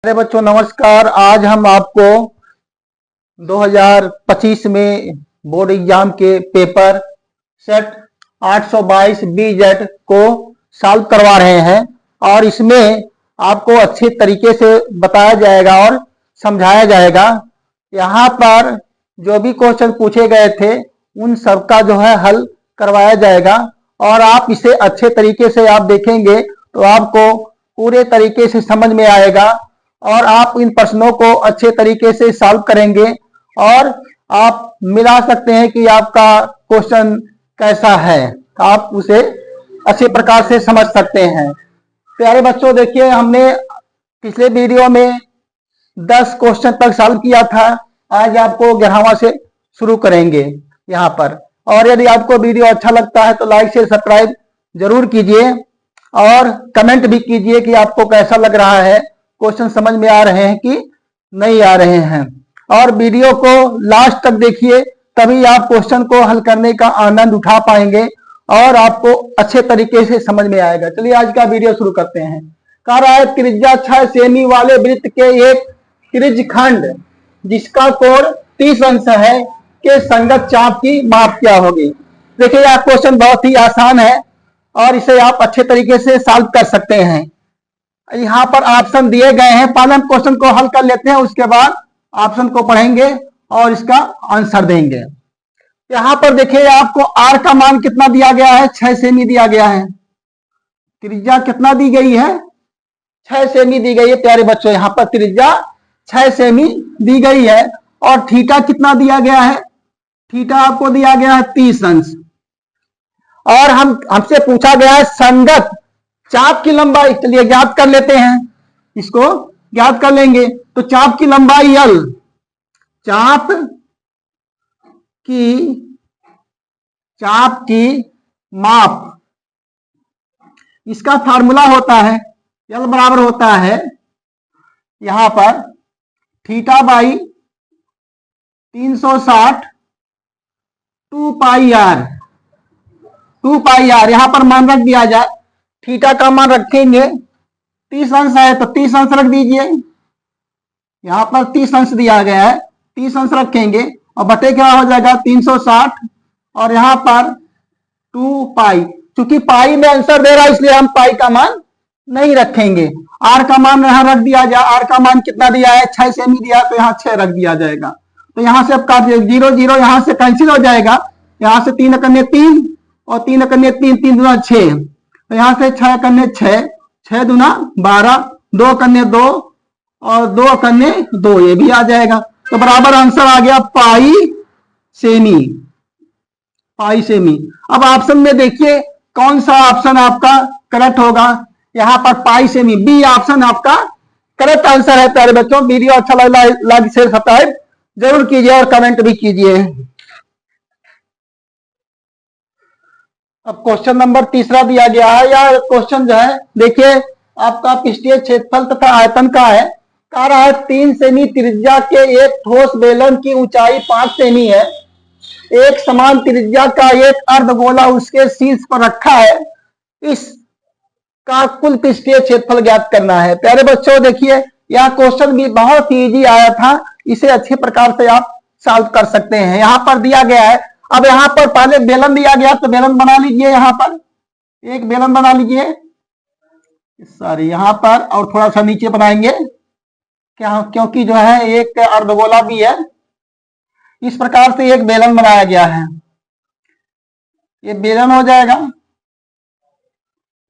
अरे बच्चों नमस्कार। आज हम आपको 2025 में बोर्ड एग्जाम के पेपर सेट 822 BZ को सॉल्व करवा रहे हैं और इसमें आपको अच्छे तरीके से बताया जाएगा और समझाया जाएगा। यहाँ पर जो भी क्वेश्चन पूछे गए थे उन सबका जो है हल करवाया जाएगा और आप इसे अच्छे तरीके से आप देखेंगे तो आपको पूरे तरीके से समझ में आएगा और आप इन प्रश्नों को अच्छे तरीके से सॉल्व करेंगे और आप मिला सकते हैं कि आपका क्वेश्चन कैसा है, आप उसे अच्छे प्रकार से समझ सकते हैं। प्यारे बच्चों देखिए, हमने पिछले वीडियो में 10 क्वेश्चन तक सॉल्व किया था। आज आपको 11वां से शुरू करेंगे यहाँ पर। और यदि आपको वीडियो अच्छा लगता है तो लाइक शेयर सब्सक्राइब जरूर कीजिए और कमेंट भी कीजिए कि आपको कैसा लग रहा है, क्वेश्चन समझ में आ रहे हैं कि नहीं आ रहे हैं। और वीडियो को लास्ट तक देखिए, तभी आप क्वेश्चन को हल करने का आनंद उठा पाएंगे और आपको अच्छे तरीके से समझ में आएगा। चलिए आज का वीडियो शुरू करते हैं। कह रहा है त्रिज्या 6 सेमी वाले वृत्त के एक त्रिज्यखंड जिसका कोण 30 अंश है के संगत चाप की माप क्या होगी। देखिए यह क्वेश्चन बहुत ही आसान है और इसे आप अच्छे तरीके से सॉल्व कर सकते हैं। यहाँ पर ऑप्शन दिए गए हैं, पहले हम क्वेश्चन को हल कर लेते हैं, उसके बाद ऑप्शन को पढ़ेंगे और इसका आंसर देंगे। यहाँ पर देखिए आपको आर का मान कितना दिया गया है, 6 सेमी दिया गया है। त्रिज्या कितना दी गई है, 6 सेमी दी गई है। प्यारे बच्चों यहाँ पर त्रिज्या 6 सेमी दी गई है और थीटा कितना दिया गया है, थीटा आपको दिया गया है 30 अंश। और हमसे पूछा गया है संगत चाप की लंबाई। चलिए ज्ञात कर लेते हैं, इसको ज्ञात कर लेंगे। तो चाप की लंबाई L, चाप की माप, इसका फार्मूला होता है L बराबर होता है यहां पर थीटा बाई 360 2 पाई आर। यहां पर मान रख दिया जाए, थीटा का मान रखेंगे 30 अंश है तो 30 अंश रख दीजिए। यहां पर 30 अंश दिया गया है, 30 अंश रखेंगे और बटे क्या हो जाएगा 360 और यहां पर 2 पाई। चूंकि पाई में आंसर दे रहा है इसलिए हम पाई का मान नहीं रखेंगे। आर का मान यहां रख दिया जाए, आर का मान कितना दिया है 6 सेमी दिया है तो यहां 6 रख दिया जाएगा। तो यहां से अब काट 0 0 यहां से कैंसिल हो जाएगा। यहां से 3 कन्ने 3 और 3 कन्ने 3, 3 दूना 6, तो यहां से 6 कन्ने 6, 6 दूना 12, 2 कन्ने 2 और 2 कन्ने 2, ये भी आ जाएगा। तो बराबर आंसर आ गया पाई सेमी। अब ऑप्शन में देखिए कौन सा ऑप्शन आपका करेक्ट होगा। यहां पर पाई सेमी, बी ऑप्शन आपका करेक्ट आंसर है। प्यारे बच्चों वीडियो अच्छा लगा लाइक शेयर सब्सक्राइब जरूर कीजिए और कमेंट भी कीजिए। अब क्वेश्चन नंबर 3 दिया गया है। यह क्वेश्चन जो है देखिए आपका पृष्ठीय क्षेत्रफल तथा आयतन का है। कह रहा है 3 सेमी त्रिज्या के एक ठोस बेलन की ऊंचाई 5 सेमी है। एक समान त्रिज्या का एक अर्धगोला उसके शीर्ष पर रखा है, इसका कुल पृष्ठीय क्षेत्रफल ज्ञात करना है। प्यारे बच्चों देखिए यह क्वेश्चन भी बहुत ही इजी आया था, इसे अच्छे प्रकार से आप सॉल्व कर सकते हैं। यहाँ पर दिया गया है, अब यहाँ पर पहले बेलन दिया गया तो बेलन बना लीजिए। यहाँ पर एक बेलन बना लीजिए, सॉरी यहाँ पर और थोड़ा सा नीचे बनाएंगे क्या, क्योंकि जो है एक अर्धगोला भी है। इस प्रकार से एक बेलन बनाया गया है, ये बेलन हो जाएगा,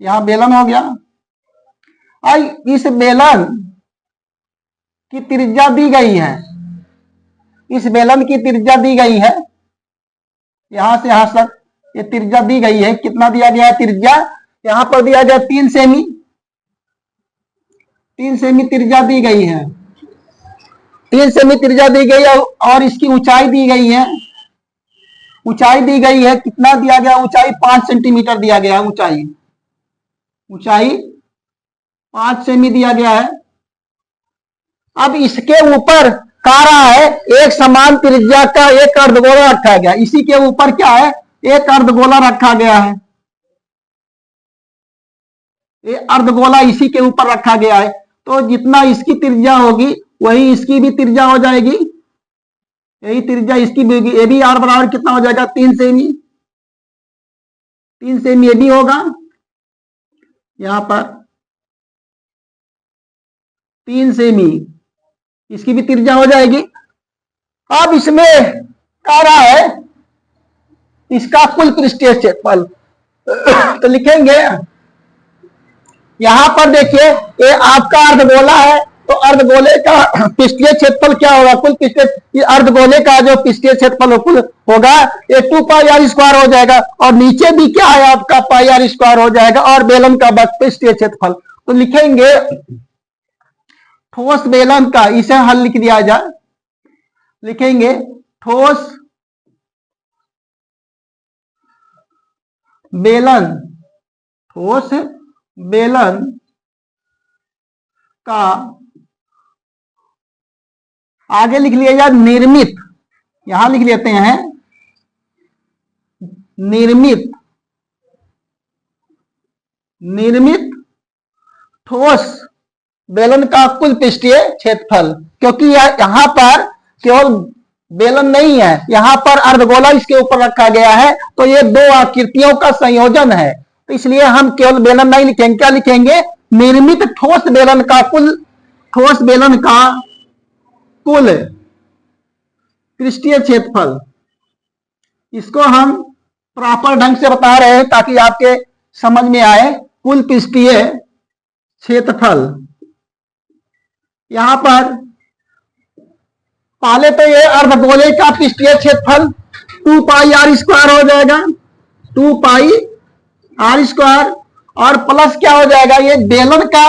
यहां बेलन हो गया। आई इस बेलन की त्रिज्या दी गई है, इस बेलन की त्रिज्या दी गई है, यहां से यहां तक ये त्रिज्या दी गई है। कितना दिया गया है त्रिज्या, यहां पर दिया गया 3 सेमी, 3 सेमी त्रिज्या दी गई है, 3 सेमी त्रिज्या दी गई है और इसकी ऊंचाई दी गई है। ऊंचाई दी गई है, कितना दिया गया ऊंचाई 5 सेंटीमीटर दिया गया। ऊंचाई 5 सेमी दिया गया है। अब इसके ऊपर कह रहा है एक समान त्रिज्या का एक अर्धगोला रखा गया। इसी के ऊपर क्या है, एक अर्धगोला रखा गया है, ये अर्धगोला इसी के ऊपर रखा गया है। तो जितना इसकी त्रिज्या होगी वही इसकी भी त्रिज्या हो जाएगी, यही त्रिज्या इसकी भी होगी। ए बी आर बराबर कितना हो जाएगा 3 सेमी, 3 सेमी ए बी होगा, यहां पर 3 सेमी इसकी भी त्रिज्या हो जाएगी। अब इसमें कह रहा है इसका कुल पृष्ठीय क्षेत्रफल तो लिखेंगे यहां पर देखिए ये आपका अर्धगोला है, तो अर्धगोले का पृष्ठीय क्षेत्रफल क्या होगा, कुल पृष्ठीय अर्धगोले का जो पृष्ठीय क्षेत्रफल कुल होगा ये 2 पाई आर स्क्वायर हो जाएगा, और नीचे भी क्या है आपका पाई आर स्क्वायर हो जाएगा, और बेलन का पृष्ठीय क्षेत्रफल तो लिखेंगे ठोस बेलन का, इसे हल लिख दिया जाए, लिखेंगे ठोस बेलन, ठोस बेलन का आगे लिख लिया जाए निर्मित, यहां लिख लेते हैं निर्मित, निर्मित ठोस बेलन का कुल पृष्ठीय क्षेत्रफल, क्योंकि यहां पर केवल बेलन नहीं है, यहां पर अर्धगोला इसके ऊपर रखा गया है, तो ये दो आकृतियों का संयोजन है, तो इसलिए हम केवल बेलन नहीं लिखेंगे, क्या लिखेंगे निर्मित ठोस बेलन का कुल, ठोस बेलन का कुल पृष्ठीय क्षेत्रफल, इसको हम प्रॉपर ढंग से बता रहे हैं ताकि आपके समझ में आए। कुल पृष्ठीय क्षेत्रफल, यहां पर पहले तो ये अर्धगोले का पृष्ठीय क्षेत्रफल 2 पाई आर स्क्वायर हो जाएगा, 2 पाई आर स्क्वायर, और प्लस क्या हो जाएगा ये बेलन का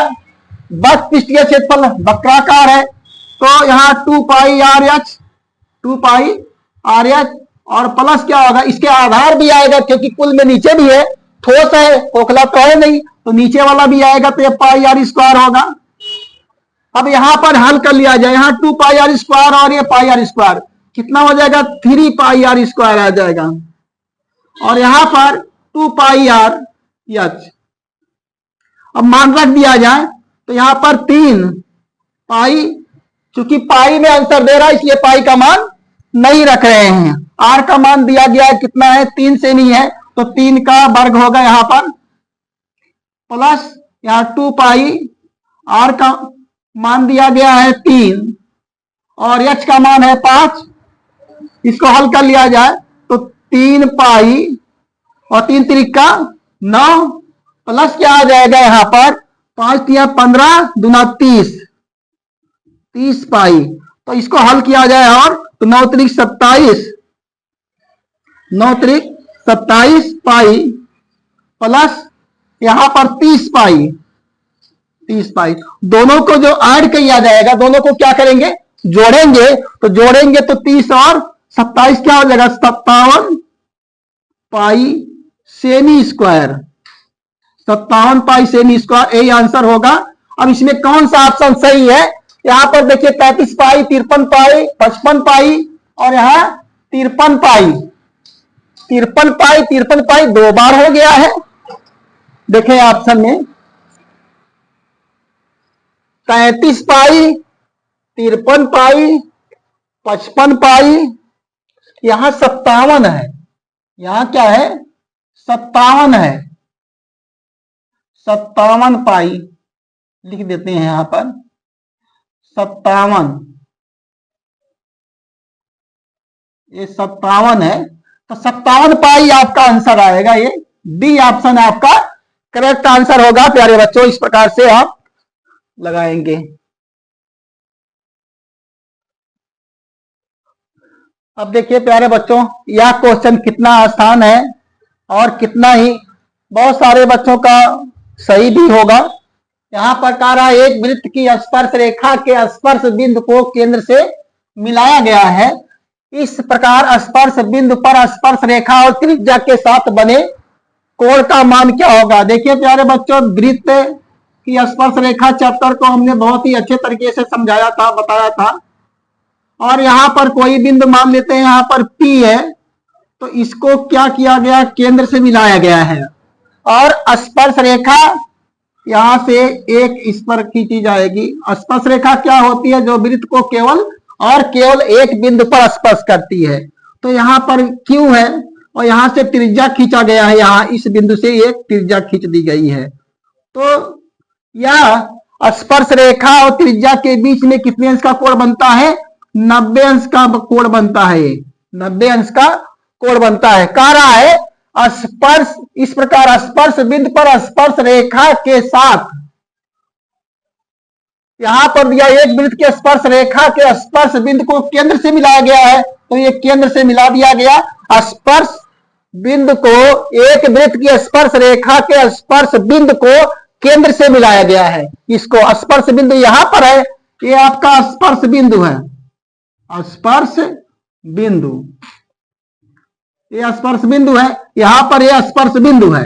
बस पृष्ठीय क्षेत्रफल वक्राकार है, तो यहाँ 2 पाई आर एच, 2 पाई आर एच, और प्लस क्या होगा इसके आधार भी आएगा, क्योंकि कुल में नीचे भी है, ठोस है खोखला तो है नहीं, तो नीचे वाला भी आएगा, तो ये पाई आर स्क्वायर होगा। अब यहां पर हल कर लिया जाए, यहाँ 2 पाई आर स्क्वायर और ये पाई आर स्क्वायर कितना हो जाएगा 3 पाई आर स्क्वायर आ जाएगा, और यहां पर 2 पाई आर एच। अब मान रख दिया जाए तो यहां पर 3 पाई, चूंकि पाई में आंसर दे रहा है इसलिए पाई का मान नहीं रख रहे हैं, आर का मान दिया गया है कितना है 3 सेमी है, तो 3 का वर्ग होगा यहां पर, प्लस यहां 2 पाई आर का मान दिया गया है 3 और एच का मान है 5, इसको हल कर लिया जाए तो 3 पाई और 3 त्रिका 9, प्लस क्या आ जाएगा यहां पर 5 या 15 दूना 30, 30 पाई, तो इसको हल किया जाए और तो 9 त्रिक 27, 9 त्रिक 27 पाई, प्लस यहां पर 30 पाई, 30 पाई, दोनों को जो ऐड किया जाएगा, दोनों को क्या करेंगे जोड़ेंगे, तो जोड़ेंगे तो 30 और 27 क्या हो जाएगा 57 पाई सेमी स्क्वायर, 57 पाई सेमी स्क्वायर, यही आंसर होगा। अब इसमें कौन सा ऑप्शन सही है, यहां पर देखिए 35 पाई, 53 पाई, 55 पाई, और यहां 53 पाई, 53 पाई, 53 पाई 2 बार हो गया है, देखें ऑप्शन में 33 पाई, 53 पाई, 55 पाई, यहां 57 है, यहां क्या है 57 है, 57 पाई लिख देते हैं यहां पर 57, ये 57 है, तो 57 पाई आपका आंसर आएगा, ये डी ऑप्शन आपका करेक्ट आंसर होगा। प्यारे बच्चों इस प्रकार से आप लगाएंगे। अब देखिए प्यारे बच्चों यह क्वेश्चन कितना आसान है और कितना ही बहुत सारे बच्चों का सही भी होगा। यहां पर कह रहा है एक वृत्त की स्पर्श रेखा के स्पर्श बिंदु को केंद्र से मिलाया गया है, इस प्रकार स्पर्श बिंदु पर स्पर्श रेखा और त्रिज्या के साथ बने कोण का मान क्या होगा। देखिए प्यारे बच्चों वृत्त की स्पर्श रेखा चैप्टर को हमने बहुत ही अच्छे तरीके से समझाया था, बताया था, और यहां पर कोई बिंदु मान लेते हैं, यहां पर P है, तो इसको क्या किया गया केंद्र से मिलाया गया है, और स्पर्श रेखा यहां से एक इस पर खींची जाएगी। स्पर्श रेखा क्या होती है? जो वृत्त को केवल और केवल एक बिंदु पर स्पर्श करती है। तो यहाँ पर Q है और यहां से त्रिज्या खींचा गया है, यहाँ इस बिंदु से एक त्रिज्या खींच दी गई है। तो यह स्पर्श रेखा और त्रिज्या के बीच में कितने अंश का कोण बनता है? 90 अंश का कोण बनता है। 90 अंश का कोण बनता है। कह रहा है स्पर्श, इस प्रकार स्पर्श बिंदु पर स्पर्श रेखा के साथ, यहां पर दिया एक वृत्त के स्पर्श रेखा के स्पर्श बिंदु को केंद्र से मिलाया गया है, तो ये केंद्र से मिला दिया गया। स्पर्श बिंदु को एक वृत्त की स्पर्श रेखा के स्पर्श बिंदु को केंद्र से मिलाया गया है। इसको स्पर्श बिंदु यहां पर है, ये आपका स्पर्श बिंदु है। स्पर्श बिंदु, ये स्पर्श बिंदु है, यहां पर यह स्पर्श बिंदु है।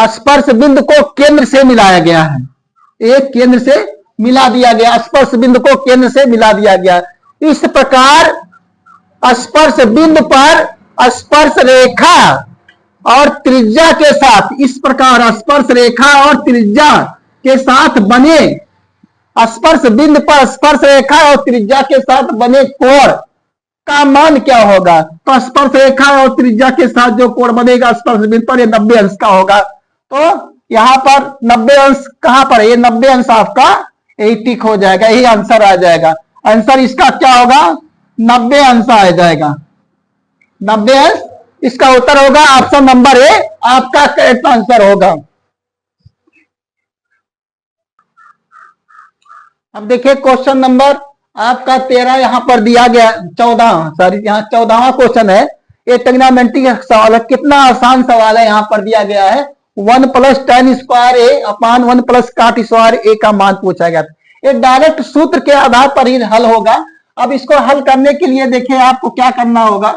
स्पर्श बिंदु को केंद्र से मिलाया गया है, एक केंद्र से मिला दिया गया, स्पर्श बिंदु को केंद्र से मिला दिया गया। इस प्रकार स्पर्श बिंदु पर स्पर्श रेखा और त्रिज्या के साथ, इस प्रकार स्पर्श रेखा और त्रिज्या के साथ बने, स्पर्श बिंदु पर स्पर्श रेखा और त्रिज्या के साथ बने कोण का मान क्या होगा? तो स्पर्श रेखा और त्रिज्या के साथ जो कोण बनेगा स्पर्श बिंदु पर, ये 90 अंश का होगा। तो यहां पर 90 अंश कहां पर है? ये 90 अंश आपका यही टिक हो जाएगा, यही आंसर आ जाएगा। आंसर इसका क्या होगा? 90 अंश आ जाएगा, 90 अंश इसका उत्तर होगा। ऑप्शन नंबर ए आपका करेक्ट आंसर होगा। अब देखिए क्वेश्चन नंबर आपका 13 यहां पर दिया गया, 14 सॉरी, यहाँ 14वां क्वेश्चन है। ये ट्रिग्नोमेट्री का सवाल है, कितना आसान सवाल है। यहां पर दिया गया है 1 + tan स्क्वायर ए अपान 1 + cot स्क्वायर ए का मान पूछा गया। ये डायरेक्ट सूत्र के आधार पर ही हल होगा। अब इसको हल करने के लिए देखिए आपको क्या करना होगा।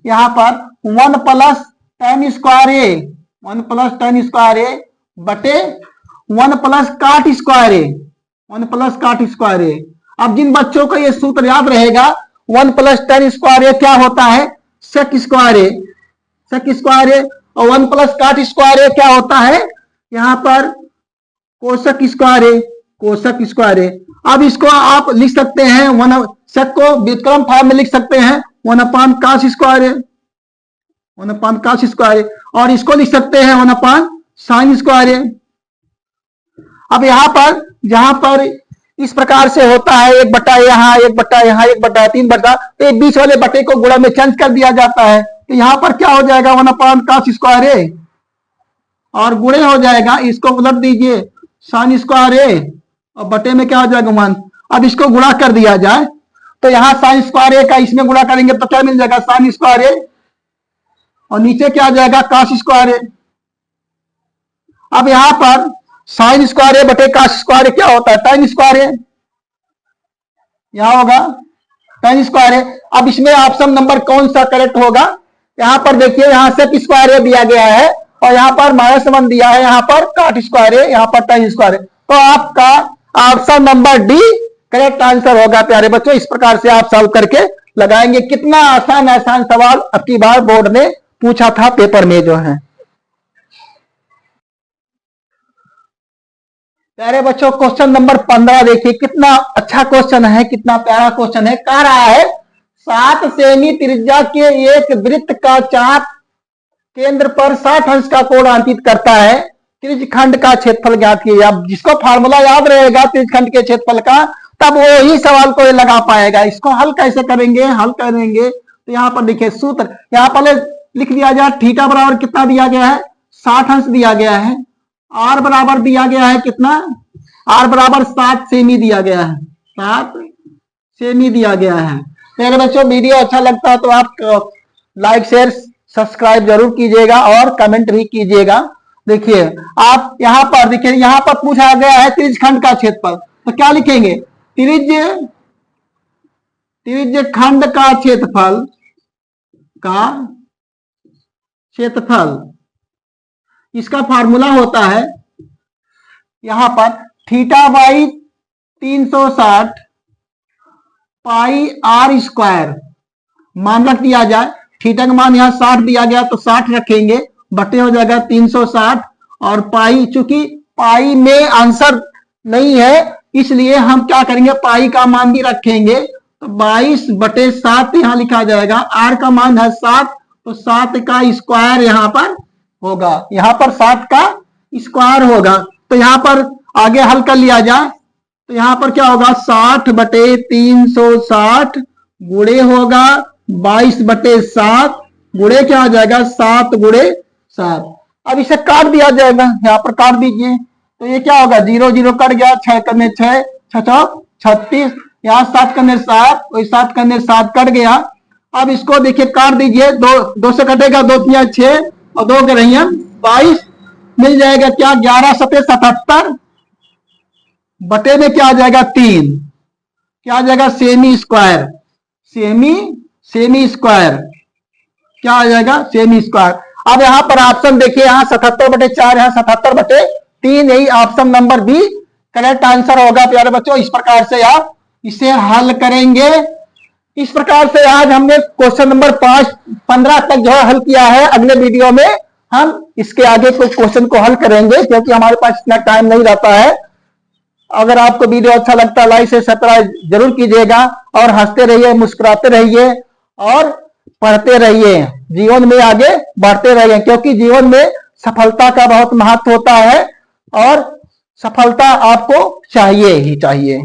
यहाँ पर 1 + tan स्क्वायर ए, 1 + tan स्क्वायर ए बटे 1 + cot स्क्वायर ए, 1 + cot स्क्वायर ए। अब जिन बच्चों को ये सूत्र याद रहेगा, 1 + tan स्क्वायर ए क्या होता है? sec स्क्वायर ए, sec स्क्वायर ए, और 1 + cot स्क्वायर ए क्या होता है? यहां पर कोसेक स्क्वायर ए, कोसेक स्क्वायर ए। अब इसको आप लिख सकते हैं, sec को व्युत्क्रम फॉर्म में लिख सकते हैं 1/cos स्क्वायर ए, 1/cos स्क्वायर ए, और इसको लिख सकते हैं 1/sin स्क्वायर ए। अब जहां पर इस प्रकार से होता है 1 बटा यहाँ, 1 बटा यहाँ, 1 बटा 3 बटा, तो बीच वाले बटे को गुणा में चेंज कर दिया जाता है। तो यहां पर क्या हो जाएगा? 1/cos स्क्वायर ए और गुणे हो जाएगा, इसको उलट दीजिए sin स्क्वायर ए और बटे में क्या हो जाएगा 1। अब इसको गुणा कर दिया जाए तो यहाँ sin स्क्वायर ए का इसमें गुणा करेंगे तो क्या मिल जाएगा? sin स्क्वायर ए, और नीचे क्या आ जाएगा? cos स्क्वायर ए। अब यहां पर sin स्क्वायर ए बटे cos स्क्वायर ए क्या होता है? tan स्क्वायर ए, यहां होगा tan स्क्वायर ए। अब इसमें ऑप्शन नंबर कौन सा करेक्ट होगा? यहां पर देखिए, यहां sec स्क्वायर ए दिया गया है और यहां पर -1 दिया है, यहां पर cot स्क्वायर ए, यहां पर tan स्क्वायर ए। तो आपका option number D correct answer होगा। प्यारे बच्चों, इस प्रकार से आप सॉल्व करके लगाएंगे। कितना आसान आसान सवाल अब की बार बोर्ड ने पूछा था पेपर में जो है। प्यारे बच्चों, क्वेश्चन नंबर 15 देखिए, कितना अच्छा क्वेश्चन है, कितना प्यारा क्वेश्चन है। कह रहा है 7 सेमी त्रिज्या के एक वृत्त का चाप केंद्र पर 60 अंश का कोण अंकित करता है। त्रिज्यखंड का क्षेत्रफल ज्ञात कीजिए। अब जिसको फार्मूला याद रहेगा त्रिज्यखंड के क्षेत्रफल का, तब वो ही सवाल को लगा पाएगा। इसको हल कैसे करेंगे? हल करेंगे तो यहाँ पर देखिए सूत्र, यहाँ पर लिख दिया जाए थीटा बराबर कितना दिया गया है? 60 अंश दिया गया है। आर बराबर दिया गया है कितना? आर बराबर 7 सेमी दिया गया है, 7 सेमी दिया गया है। मेरे बच्चों, वीडियो अच्छा लगता है तो आप लाइक शेयर सब्सक्राइब जरूर कीजिएगा और कमेंट भी कीजिएगा। देखिए आप यहाँ पर देखिए, यहाँ पर पूछा गया है त्रिज्यखंड का क्षेत्रफल, तो क्या लिखेंगे? त्रिज्यखंड का क्षेत्रफल इसका फार्मूला होता है यहां पर theta by 360 pi r square. मान रख दिया जाए, थीटा का मान यहाँ 60 दिया गया तो 60 रखेंगे, बटे हो जाएगा 360 और पाई, चूंकि पाई में आंसर नहीं है, इसलिए हम क्या करेंगे, पाई का मान भी रखेंगे। तो 22/7 यहां लिखा जाएगा। आर का मान है 7, तो 7 का स्क्वायर यहां पर होगा, यहां पर 7 का स्क्वायर होगा। तो यहां पर आगे हल कर लिया जाए, तो यहां पर क्या होगा, 60/360 गुणे होगा 22/7 गुणे क्या आ जाएगा, 7 गुणे 7। अब इसे काट दिया जाएगा, यहां पर काट दीजिए, तो ये क्या होगा, 0 0 कट गया, 6 करने 6, 6 36, यहाँ 7 करने 7, वही 7 करने 7 कट गया। अब इसको देखिए काट दीजिए, 2 से कटेगा, 2 3 6 और 2 के रही 22, मिल जाएगा क्या, 11 7 77 बटे में क्या आ जाएगा 3, क्या आ जाएगा सेमी स्क्वायर, सेमी स्क्वायर क्या आ जाएगा, सेमी स्क्वायर। अब यहां पर ऑप्शन देखिए, यहां 77/4, यहां 77/3, यही option number B correct answer होगा प्यारे बच्चों। इस प्रकार से आप इसे हल करेंगे। इस प्रकार से आज हमने क्वेश्चन नंबर 15 तक जो है हल किया है। अगले वीडियो में हम इसके आगे कुछ क्वेश्चन को हल करेंगे, क्योंकि हमारे पास इतना टाइम नहीं रहता है। अगर आपको वीडियो अच्छा लगता है, लाइक से सब्सक्राइब जरूर कीजिएगा, और हंसते रहिए, मुस्कुराते रहिए और पढ़ते रहिए, जीवन में आगे बढ़ते रहिए, क्योंकि जीवन में सफलता का बहुत महत्व होता है और सफलता आपको चाहिए ही चाहिए।